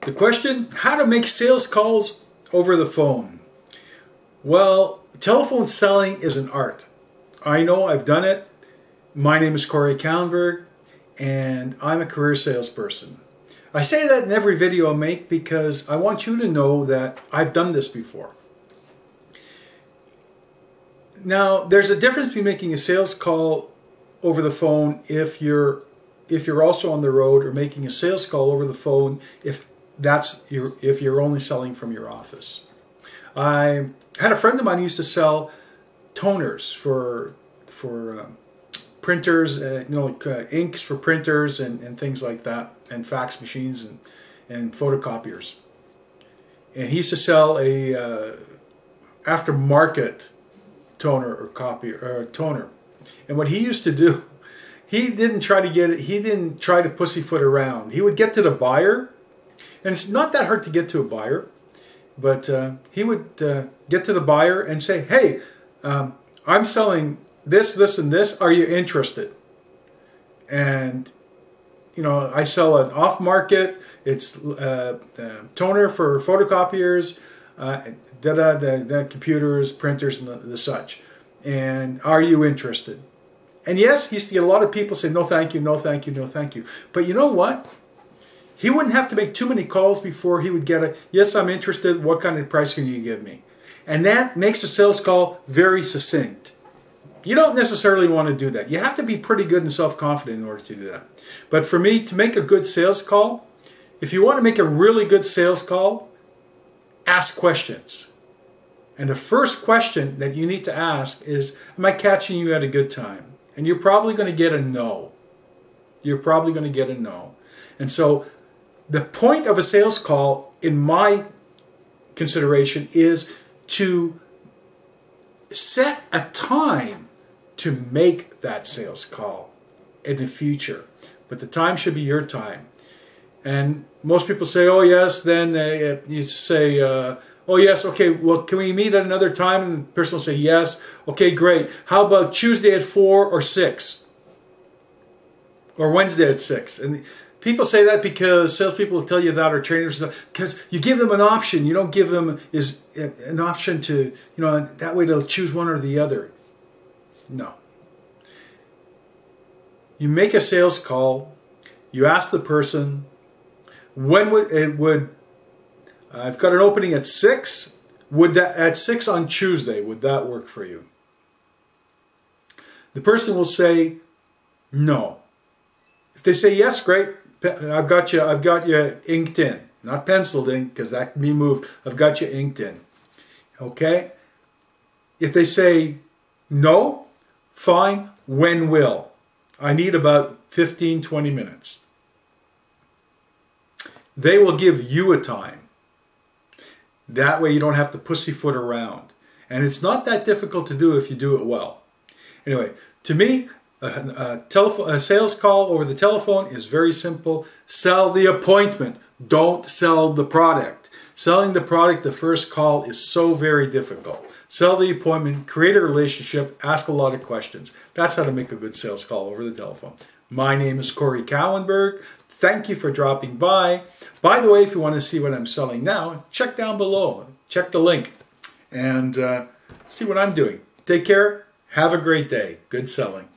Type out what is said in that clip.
The question, how to make sales calls over the phone. Well, telephone selling is an art. I know, I've done it. My name is Corey Kallenberg, and I'm a career salesperson. I say that in every video I make because I want you to know that I've done this before. Now, there's a difference between making a sales call over the phone if you're also on the road, or making a sales call over the phone if you're only selling from your office. I had a friend of mine who used to sell toners for printers, inks for printers and things like that, and fax machines and photocopiers. And he used to sell a aftermarket toner or toner. And what he used to do, he didn't try to pussyfoot around. He would get to the buyer, and it's not that hard to get to a buyer, but he would get to the buyer and say, "Hey, I'm selling this, this, and this. Are you interested?" And I sell an off-market. It's toner for photocopiers, the computers, printers, and the such. And are you interested? And yes, he used to get a lot of people say, "No, thank you, no, thank you, no, thank you." But you know what? He wouldn't have to make too many calls before he would get a, "Yes, I'm interested. What kind of price can you give me?" And that makes the sales call very succinct. You don't necessarily want to do that. You have to be pretty good and self-confident in order to do that. But for me, to make a good sales call, if you want to make a really good sales call, ask questions. And the first question that you need to ask is, am I catching you at a good time? And you're probably going to get a no. You're probably going to get a no. And so the point of a sales call, in my consideration, is to set a time to make that sales call in the future. But the time should be your time. And most people say, "Oh yes," then you say, "Oh yes, okay, well, can we meet at another time?" And the person will say, "Yes." "Okay, great. How about Tuesday at 4 or 6? Or Wednesday at 6? And people say that because salespeople will tell you that, or trainers, because you give them an option. You don't give them an option to, that way they'll choose one or the other. No. You make a sales call. You ask the person, I've got an opening at 6. At 6 on Tuesday, would that work for you? The person will say no. If they say yes, great. I've got you inked in, not penciled in, because that can be moved. I've got you inked in. Okay? If they say no, fine. When will? I need about 15-20 minutes. They will give you a time. That way you don't have to pussyfoot around. And it's not that difficult to do if you do it well. Anyway, to me, a sales call over the telephone is very simple. Sell the appointment. Don't sell the product. Selling the product, the first call, is so very difficult. Sell the appointment, create a relationship, ask a lot of questions. That's how to make a good sales call over the telephone. My name is Corey Kallenberg. Thank you for dropping by. By the way, if you want to see what I'm selling now, check down below. Check the link and see what I'm doing. Take care. Have a great day. Good selling.